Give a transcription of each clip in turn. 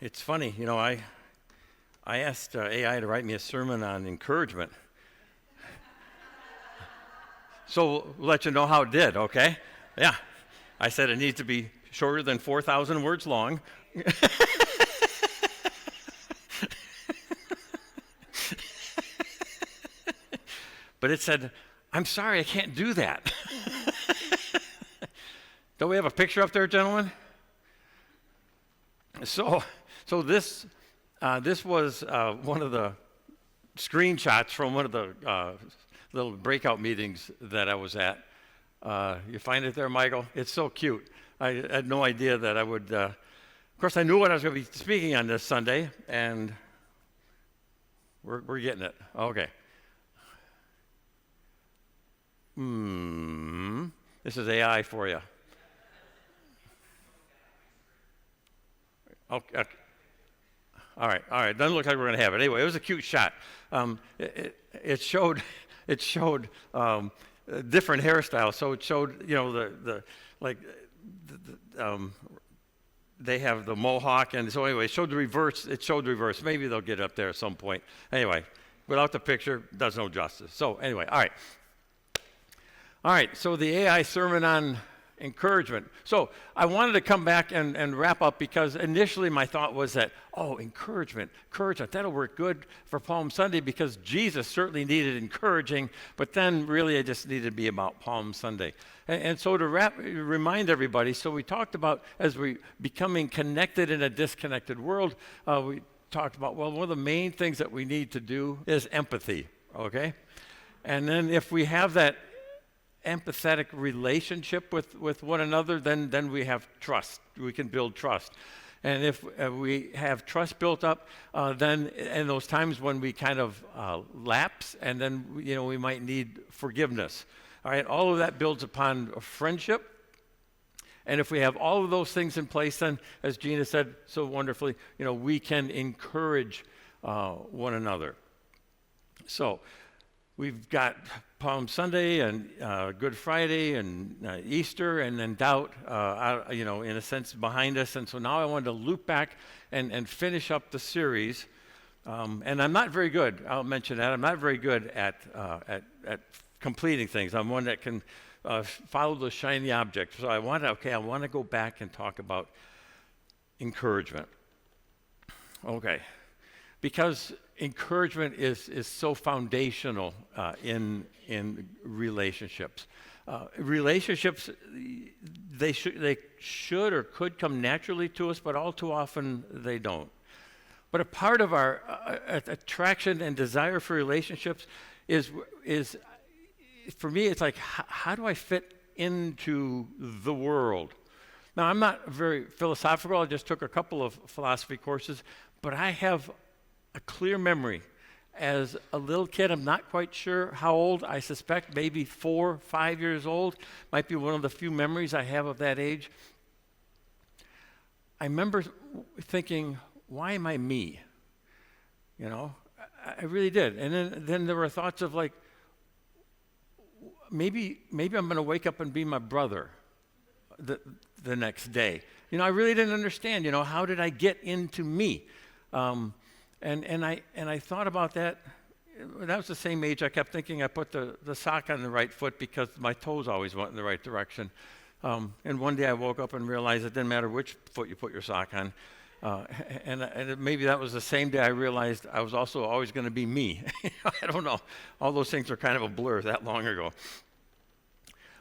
It's funny, I asked AI to write me a sermon on encouragement. So we'll let you know how it did, okay? Yeah. I said it needs to be shorter than 4,000 words long. But it said, I'm sorry, I can't do that. Don't we have a picture up there, gentlemen? So, this was one of the screenshots from one of the little breakout meetings that I was at. You find it there, Michael? It's so cute. I had no idea that I would. Of course, I knew what I was going to be speaking on this Sunday, and we're getting it. Okay. This is AI for you. Okay. All right. Doesn't look like we're going to have it. Anyway, it was a cute shot. It showed different hairstyles. So it showed, they have the mohawk, and so anyway, it showed the reverse. Maybe they'll get it up there at some point. Anyway, without the picture, does no justice. So anyway, all right. So the AI sermon on encouragement. So I wanted to come back and wrap up because initially my thought was that, encouragement, that'll work good for Palm Sunday because Jesus certainly needed encouraging, but then really it just needed to be about Palm Sunday. And so to remind everybody, so we talked about as we becoming connected in a disconnected world, we talked about, one of the main things that we need to do is empathy, okay? And then if we have that empathetic relationship with one another, then we have trust. We can build trust. And if we have trust built up, then in those times when we kind of lapse, and then we might need forgiveness. All right, all of that builds upon a friendship. And if we have all of those things in place, then, as Gina said so wonderfully, we can encourage one another. So we've got Palm Sunday and Good Friday and Easter and then doubt, in a sense, behind us. And so now I wanted to loop back and finish up the series. And I'm not very good. I'll mention that. I'm not very good at completing things. I'm one that can follow the shiny object. So I want to go back and talk about encouragement. Okay. Because encouragement is so foundational in relationships. Relationships, they should or could come naturally to us, but all too often they don't. But a part of our attraction and desire for relationships is for me, it's like, how do I fit into the world? Now, I'm not very philosophical. I just took a couple of philosophy courses, but I have a clear memory. As a little kid, I'm not quite sure how old, I suspect maybe 4, 5 years old, might be one of the few memories I have of that age. I remember thinking, why am I me? I really did. And then there were thoughts of like, maybe I'm going to wake up and be my brother the next day. I really didn't understand, how did I get into me? And I thought about that. That was the same age I kept thinking I put the sock on the right foot because my toes always went in the right direction. And one day I woke up and realized it didn't matter which foot you put your sock on. And maybe that was the same day I realized I was also always going to be me. I don't know. All those things are kind of a blur that long ago.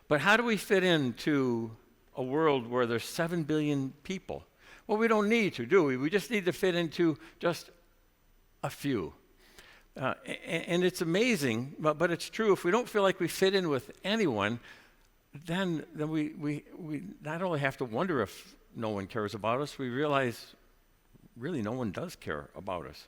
But how do we fit into a world where there's 7 billion people? Well, we don't need to, do we? We just need to fit into just a few. And it's amazing, but it's true. If we don't feel like we fit in with anyone, then we not only have to wonder if no one cares about us, we realize really no one does care about us.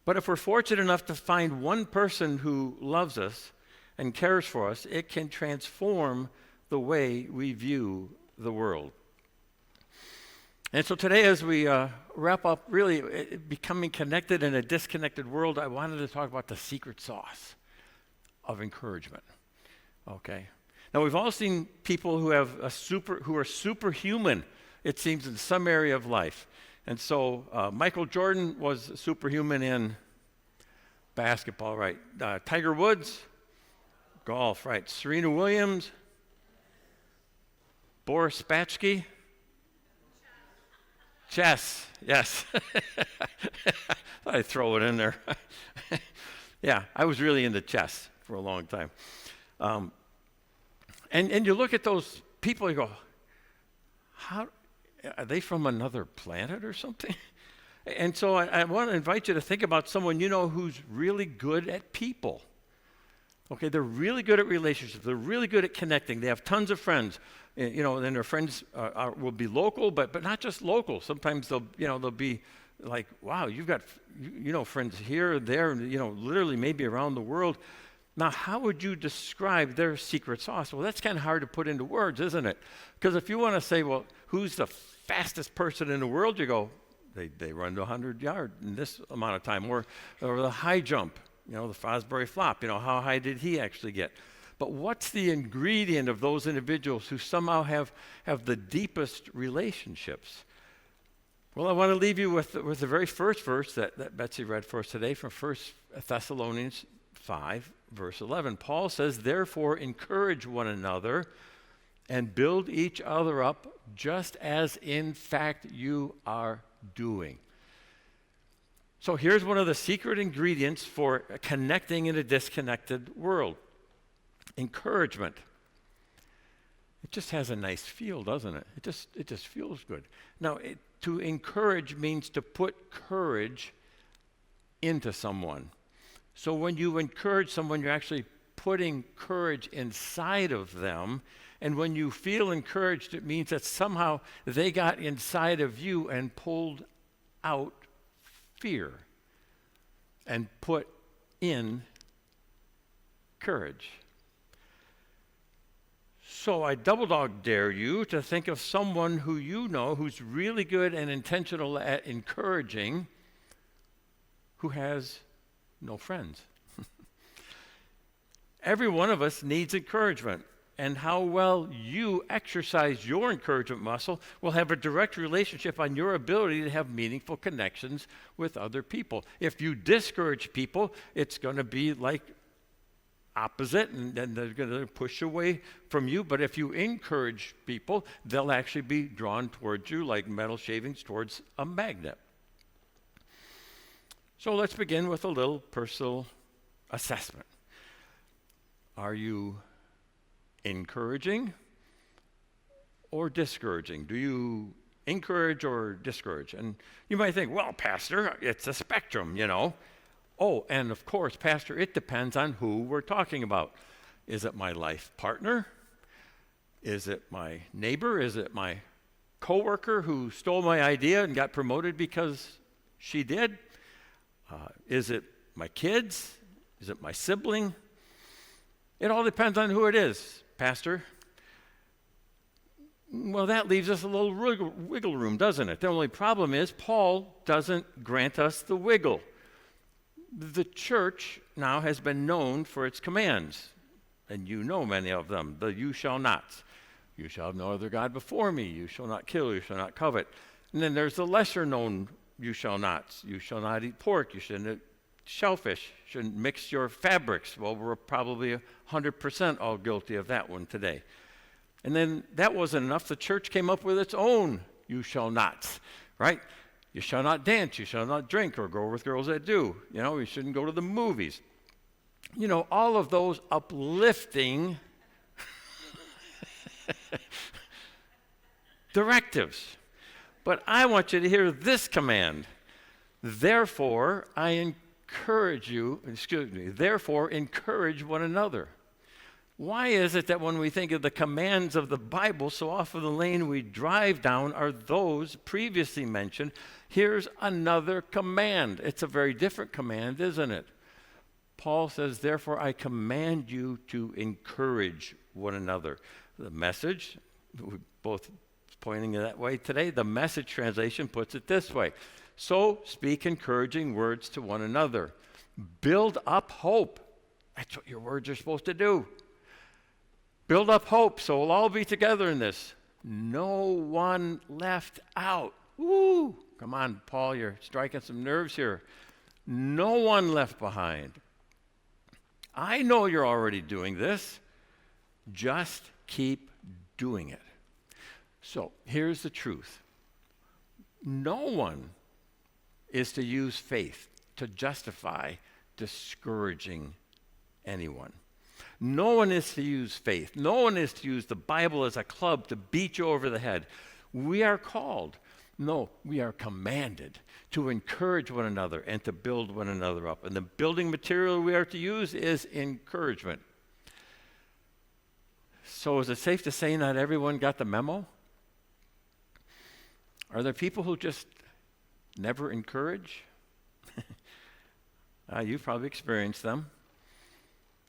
But if we're fortunate enough to find one person who loves us and cares for us, it can transform the way we view the world. And so today, as we wrap up really becoming connected in a disconnected world, I wanted to talk about the secret sauce of encouragement. Okay. Now, we've all seen people who are superhuman, it seems, in some area of life. And so Michael Jordan was superhuman in basketball, right? Tiger Woods, golf, right? Serena Williams, Boris Spassky, chess, yes. Thought I'd throw it in there. Yeah, I was really into chess for a long time. And you look at those people, you go, how are they from another planet or something? And so I want to invite you to think about someone you know who's really good at people. Okay, they're really good at relationships. They're really good at connecting. They have tons of friends. You know, and their friends will be local, but not just local. Sometimes they'll be like, wow, you've got friends here, there, literally maybe around the world. Now, how would you describe their secret sauce? Well, that's kind of hard to put into words, isn't it? Because if you want to say, well, who's the fastest person in the world? You go, they run to 100 yards in this amount of time. Or the high jump, the Fosbury flop, how high did he actually get? But what's the ingredient of those individuals who somehow have the deepest relationships? Well, I want to leave you with the very first verse that Betsy read for us today from 1 Thessalonians 5, verse 11. Paul says, therefore, encourage one another and build each other up just as in fact you are doing. So here's one of the secret ingredients for connecting in a disconnected world. Encouragement. It just has a nice feel, doesn't it? It just feels good. Now, to encourage means to put courage into someone. So when you encourage someone, you're actually putting courage inside of them. And when you feel encouraged, it means that somehow they got inside of you and pulled out fear and put in courage. So I double dog dare you to think of someone who you know who's really good and intentional at encouraging, who has no friends. Every one of us needs encouragement, and how well you exercise your encouragement muscle will have a direct relationship on your ability to have meaningful connections with other people. If you discourage people, it's going to be like opposite, and they're going to push away from you. But if you encourage people, they'll actually be drawn towards you like metal shavings towards a magnet. So let's begin with a little personal assessment. Are you encouraging or discouraging? Do you encourage or discourage? And you might think, well, Pastor, it's a spectrum, Oh, and of course, Pastor, it depends on who we're talking about. Is it my life partner? Is it my neighbor? Is it my coworker who stole my idea and got promoted because she did? Is it my kids? Is it my sibling? It all depends on who it is, Pastor. Well, that leaves us a little wiggle room, doesn't it? The only problem is Paul doesn't grant us the wiggle. The church now has been known for its commands, and you know many of them. The you shall nots. You shall have no other God before me. You shall not kill. You shall not covet. And then there's the lesser known you shall nots. You shall not eat pork. You shouldn't eat shellfish. Shouldn't mix your fabrics. Well, we're probably 100% all guilty of that one today. And then that wasn't enough. The church came up with its own you shall nots, right? You shall not dance, you shall not drink, or go with girls that do. You shouldn't go to the movies. All of those uplifting directives. But I want you to hear this command. Therefore, encourage one another. Why is it that when we think of the commands of the Bible, so often the lane we drive down are those previously mentioned? Here's another command. It's a very different command, isn't it? Paul says, therefore, I command you to encourage one another. The Message, we're both pointing that way today, the Message translation puts it this way. So speak encouraging words to one another. Build up hope. That's what your words are supposed to do. Build up hope, so we'll all be together in this. No one left out. Woo! Come on, Paul, you're striking some nerves here. No one left behind. I know you're already doing this. Just keep doing it. So here's the truth. No one is to use faith to justify discouraging anyone. No one is to use faith. No one is to use the Bible as a club to beat you over the head. We are called, no, we are commanded to encourage one another and to build one another up. And the building material we are to use is encouragement. So is it safe to say not everyone got the memo? Are there people who just never encourage? You've probably experienced them.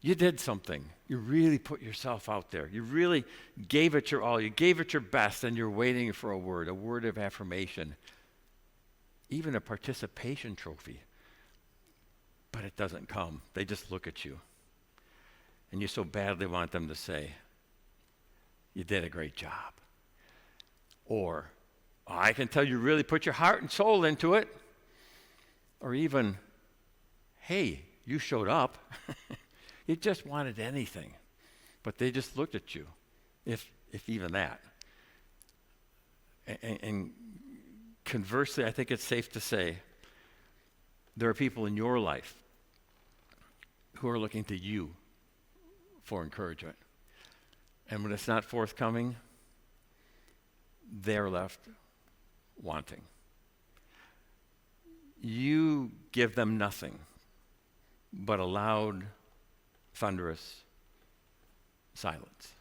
You did something. You really put yourself out there. You really gave it your all. You gave it your best, and you're waiting for a word of affirmation, even a participation trophy. But it doesn't come. They just look at you. And you so badly want them to say, you did a great job. Or, I can tell you really put your heart and soul into it. Or even, hey, you showed up. You just wanted anything. But they just looked at you, if even that. And conversely, I think it's safe to say there are people in your life who are looking to you for encouragement. And when it's not forthcoming, they're left wanting. You give them nothing but a loud, thunderous silence.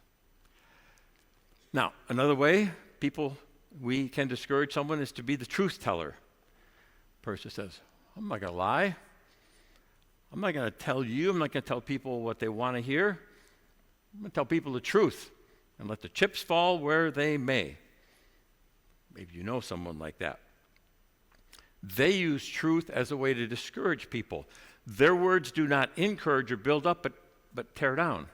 Now, another way we can discourage someone is to be the truth teller. Person says, I'm not going to lie. I'm not going to tell you. I'm not going to tell people what they want to hear. I'm going to tell people the truth and let the chips fall where they may. Maybe you know someone like that. They use truth as a way to discourage people. Their words do not encourage or build up, but tear down.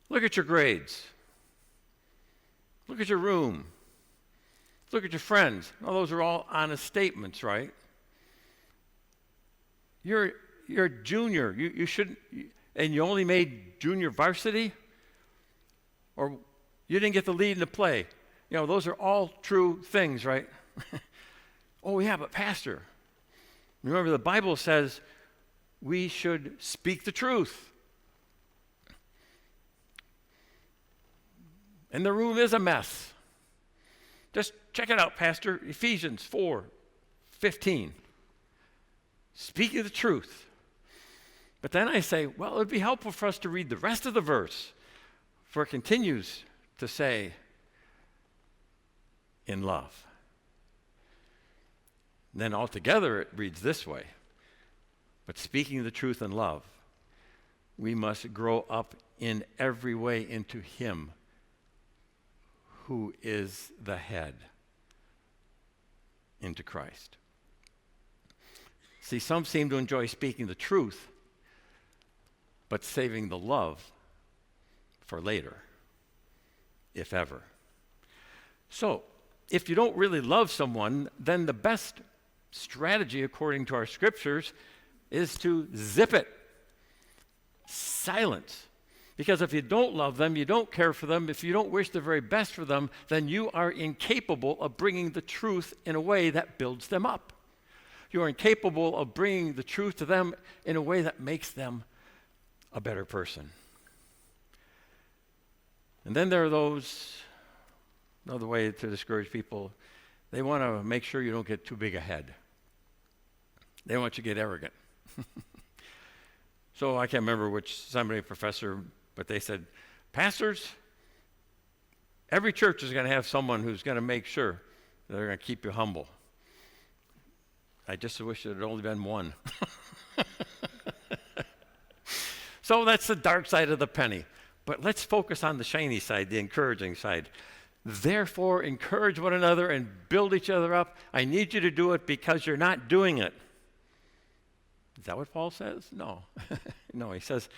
Look at your grades. Look at your room. Look at your friends. Well, those are all honest statements, right? You're a junior. You shouldn't, and you only made junior varsity? Or you didn't get the lead in the play. Those are all true things, right? Oh, yeah, but Pastor, remember the Bible says we should speak the truth. And the room is a mess. Just check it out, Pastor. Ephesians 4:15. Speaking the truth. But then I say, well, it would be helpful for us to read the rest of the verse, for it continues to say, in love. And then altogether it reads this way, but speaking the truth in love, we must grow up in every way into Him who is the head, into Christ. See, some seem to enjoy speaking the truth, but saving the love for later, if ever. So, if you don't really love someone, then the best strategy, according to our scriptures, is to zip it. Silence. Because if you don't love them, you don't care for them, if you don't wish the very best for them, then you are incapable of bringing the truth in a way that builds them up. You are incapable of bringing the truth to them in a way that makes them a better person. And then there are those, another way to discourage people, they want to make sure you don't get too big a head. They want you to get arrogant. So I can't remember which seminary professor, but they said, pastors, every church is going to have someone who's going to make sure they're going to keep you humble. I just wish there had only been one. So that's the dark side of the penny. But let's focus on the shiny side, the encouraging side. Therefore, encourage one another and build each other up. I need you to do it because you're not doing it. Is that what Paul says? No. No, he says,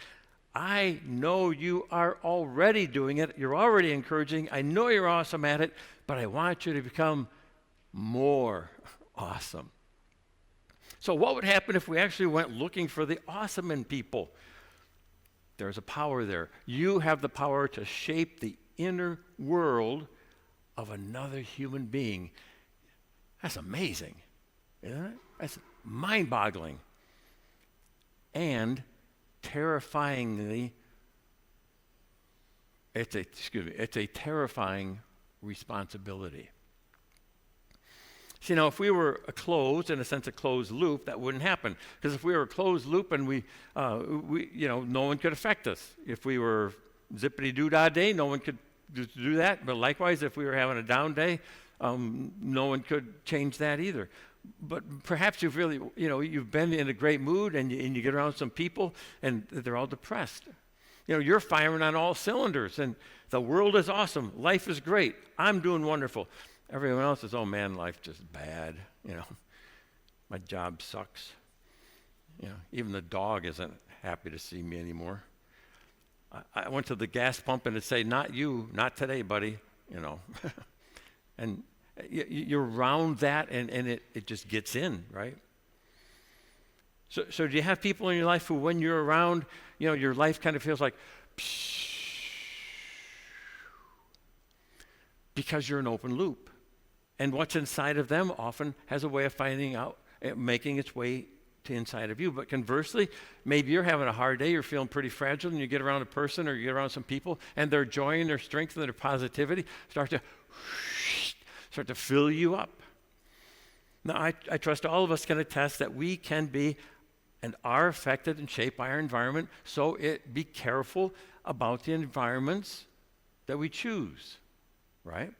I know you are already doing it. You're already encouraging. I know you're awesome at it, but I want you to become more awesome. So what would happen if we actually went looking for the awesome in people? There's a power there. You have the power to shape the inner world of another human being. That's amazing, isn't it? That's mind-boggling. And terrifyingly, it's a terrifying responsibility. See, now, if we were in a sense, a closed loop, that wouldn't happen. Because if we were a closed loop and no one could affect us. If we were zippity-doo-dah day, no one could do that. But likewise, if we were having a down day, no one could change that either. But perhaps you've really, you've been in a great mood and you get around some people and they're all depressed. You're firing on all cylinders and the world is awesome. Life is great. I'm doing wonderful. Everyone else is, oh man, life's just bad. My job sucks. Even the dog isn't happy to see me anymore. I went to the gas pump and it'd say, not you, not today, buddy. And you're around that and it just gets in, right? So do you have people in your life who, when you're around, your life kind of feels like, because you're an open loop. And what's inside of them often has a way of finding out, making its way to inside of you. But conversely, maybe you're having a hard day, you're feeling pretty fragile, and you get around a person or you get around some people, and their joy and their strength and their positivity start to fill you up. Now, I trust all of us can attest that we can be and are affected and shaped by our environment, so be careful about the environments that we choose, right?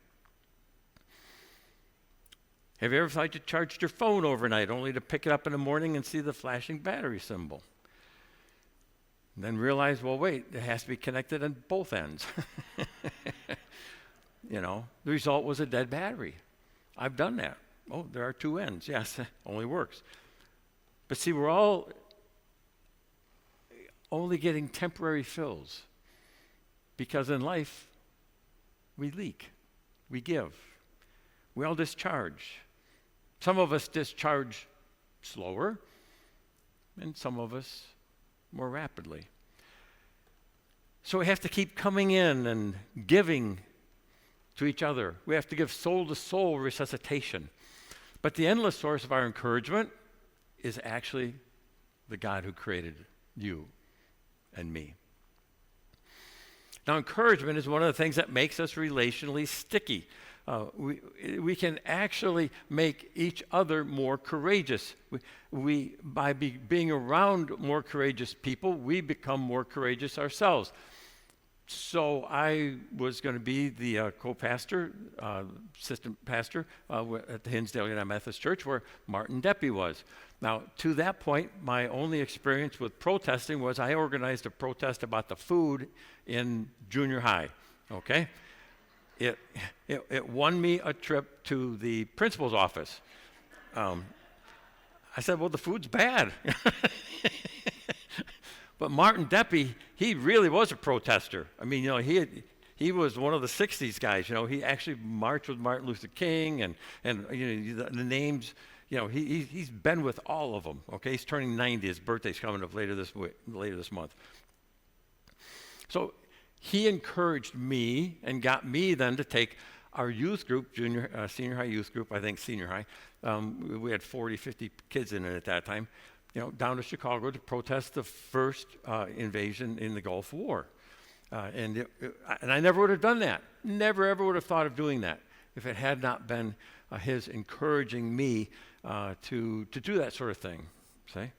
Have you ever thought you charged your phone overnight only to pick it up in the morning and see the flashing battery symbol? And then realize, well, wait, it has to be connected on both ends. The result was a dead battery. I've done that. Oh, there are two ends. Yes, only works. But see, we're all only getting temporary fills because in life, we leak, we give, we all discharge. Some of us discharge slower, and some of us more rapidly. So we have to keep coming in and giving to each other. We have to give soul-to-soul resuscitation. But the endless source of our encouragement is actually the God who created you and me. Now, encouragement is one of the things that makes us relationally sticky. We can actually make each other more courageous. By being around more courageous people, we become more courageous ourselves. So I was going to be the co-pastor, assistant pastor at the Hinsdale United Methodist Church where Martin Deppy was. Now, to that point, my only experience with protesting was I organized a protest about the food in junior high, okay? It won me a trip to the principal's office. I said, well, the food's bad. But Martin Deppy, he really was a protester. I mean, he was one of the 60s guys. He actually marched with Martin Luther King and the names. He's been with all of them. Okay, he's turning 90. His birthday's coming up later this month. So he encouraged me and got me then to take our youth group, senior high youth group, I think senior high. We had 40, 50 kids in it at that time. Down to Chicago to protest the first invasion in the Gulf War. And I never would have done that. Never, ever would have thought of doing that if it had not been his encouraging me to do that sort of thing, see?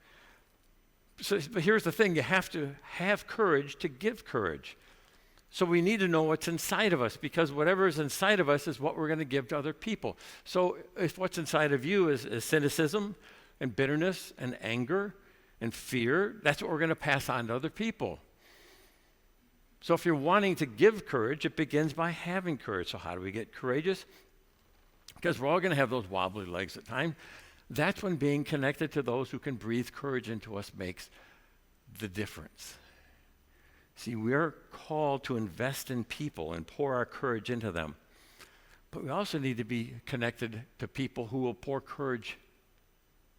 But here's the thing. You have to have courage to give courage. So we need to know what's inside of us because whatever is inside of us is what we're going to give to other people. So if what's inside of you is cynicism, and bitterness and anger and fear, that's what we're going to pass on to other people. So if you're wanting to give courage, it begins by having courage. So how do we get courageous? Because we're all going to have those wobbly legs at times. That's when being connected to those who can breathe courage into us makes the difference. See, we're called to invest in people and pour our courage into them. But we also need to be connected to people who will pour courage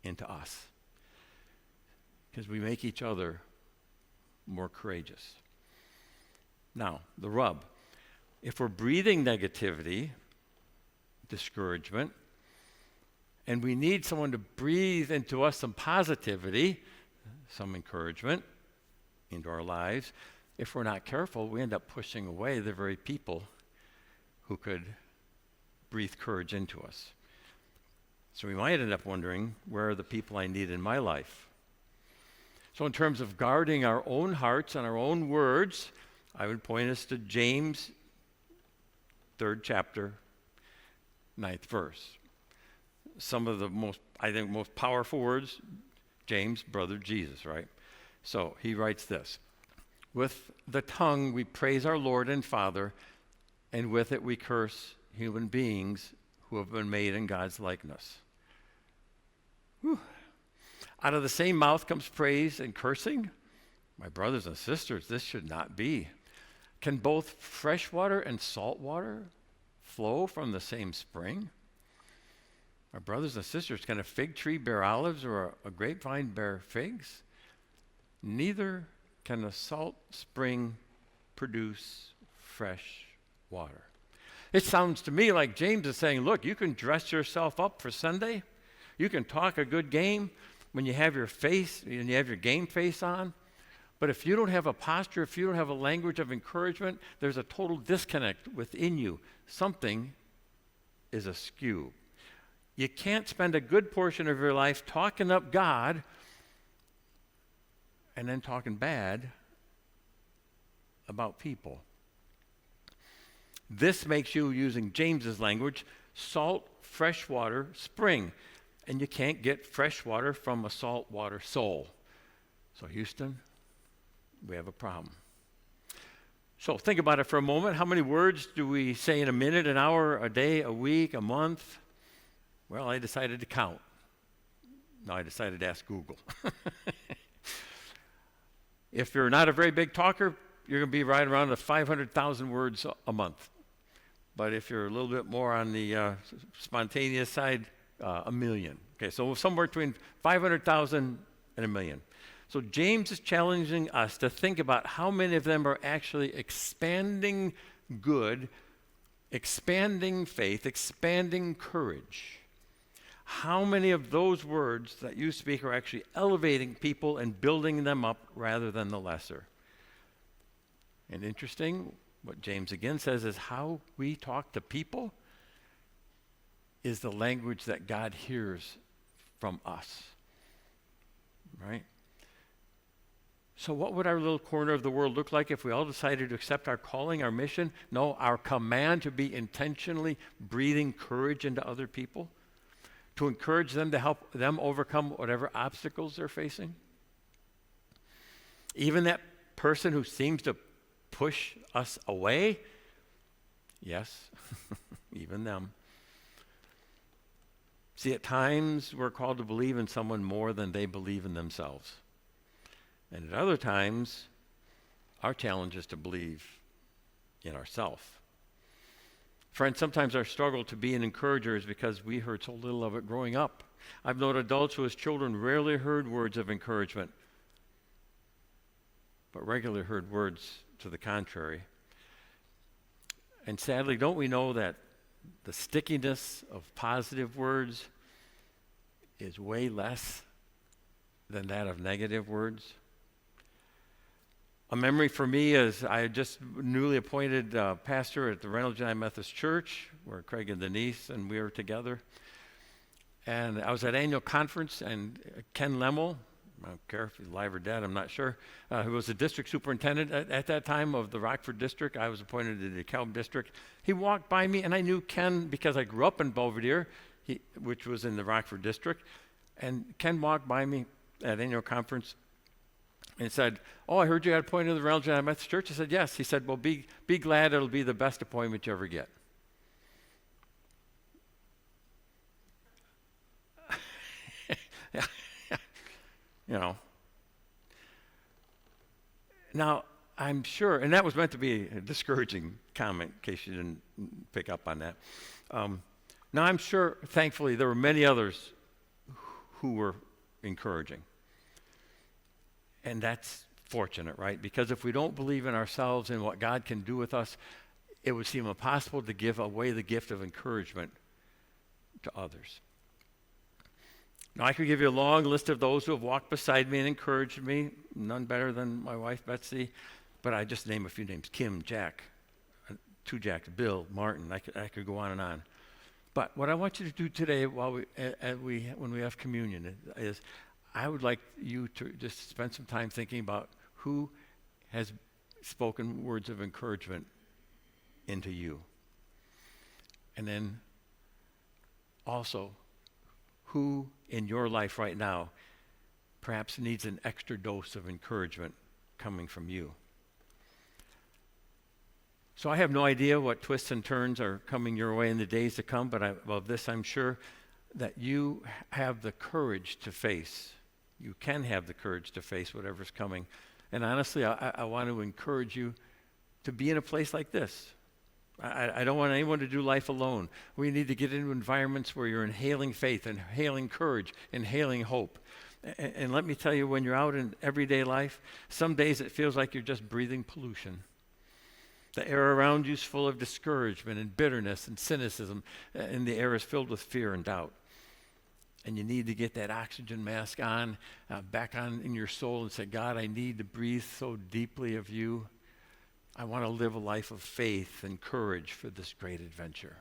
into us, because we make each other more courageous. Now, the rub. If we're breathing negativity, discouragement, and we need someone to breathe into us some positivity, some encouragement into our lives, if we're not careful, we end up pushing away the very people who could breathe courage into us. So we might end up wondering, where are the people I need in my life? So in terms of guarding our own hearts and our own words, I would point us to James, 3rd chapter, 9th verse. Some of the most powerful words, James, brother Jesus, right? So he writes this: with the tongue we praise our Lord and Father, and with it we curse human beings who have been made in God's likeness. Whew. Out of the same mouth comes praise and cursing. My brothers and sisters, this should not be. Can both fresh water and salt water flow from the same spring? My brothers and sisters, can a fig tree bear olives or a grapevine bear figs? Neither can a salt spring produce fresh water. It sounds to me like James is saying, look, you can dress yourself up for Sunday. You can talk a good game when you have your game face on. But if you don't have a posture, if you don't have a language of encouragement, there's a total disconnect within you. Something is askew. You can't spend a good portion of your life talking up God and then talking bad about people. This makes you, using James's language, salt, fresh water, spring. And you can't get fresh water from a saltwater soul. So Houston, we have a problem. So think about it for a moment. How many words do we say in a minute, an hour, a day, a week, a month? Well, I decided to count. No, I decided to ask Google. If you're not a very big talker, you're going to be right around the 500,000 words a month. But if you're a little bit more on the spontaneous side, a million. Okay, so somewhere between 500,000 and a million. So James is challenging us to think about how many of them are actually expanding good, expanding faith, expanding courage. How many of those words that you speak are actually elevating people and building them up rather than the lesser? And interesting, what James again says is how we talk to people is the language that God hears from us, right? So what would our little corner of the world look like if we all decided to accept our calling, our mission? No, our command to be intentionally breathing courage into other people, to encourage them, to help them overcome whatever obstacles they're facing. Even that person who seems to push us away, yes, even them. See, at times we're called to believe in someone more than they believe in themselves. And at other times, our challenge is to believe in ourselves. Friends, sometimes our struggle to be an encourager is because we heard so little of it growing up. I've known adults who as children rarely heard words of encouragement, but regularly heard words to the contrary. And sadly, don't we know that the stickiness of positive words is way less than that of negative words? A memory for me is I had just newly appointed pastor at the Reynolds United Methodist Church, where Craig and Denise and we were together. And I was at annual conference, and Ken Lemmel, I don't care if he's alive or dead, I'm not sure, who was the district superintendent at that time of the Rockford district. I was appointed to the DeKalb district. He walked by me, and I knew Ken because I grew up in Belvedere, which was in the Rockford district. And Ken walked by me at annual conference and said, "Oh, I heard you got appointed to the Reynolds United Methodist Church." I said, "Yes." He said, "Well, be glad it'll be the best appointment you ever get." You know. Now, I'm sure, and that was meant to be a discouraging comment in case you didn't pick up on that. Now, I'm sure, thankfully, there were many others who were encouraging. And that's fortunate, right? Because if we don't believe in ourselves and what God can do with us, it would seem impossible to give away the gift of encouragement to others. Now, I could give you a long list of those who have walked beside me and encouraged me, none better than my wife, Betsy, but I just name a few names: Kim, Jack, two Jacks, Bill, Martin. I could go on and on. But what I want you to do today while when we have communion is I would like you to just spend some time thinking about who has spoken words of encouragement into you. And then also, who in your life right now perhaps needs an extra dose of encouragement coming from you. So I have no idea what twists and turns are coming your way in the days to come, but of this I'm sure that you have the courage to face. You can have the courage to face whatever's coming. And honestly, I want to encourage you to be in a place like this. I don't want anyone to do life alone. We need to get into environments where you're inhaling faith, inhaling courage, inhaling hope. And let me tell you, when you're out in everyday life, some days it feels like you're just breathing pollution. The air around you is full of discouragement and bitterness and cynicism, and the air is filled with fear and doubt. And you need to get that oxygen mask on, back on in your soul and say, God, I need to breathe so deeply of you. I want to live a life of faith and courage for this great adventure.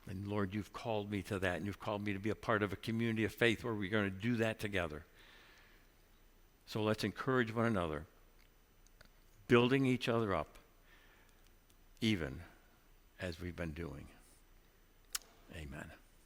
And Lord, you've called me to that, and you've called me to be a part of a community of faith where we're going to do that together. So let's encourage one another, building each other up, even as we've been doing. Amen.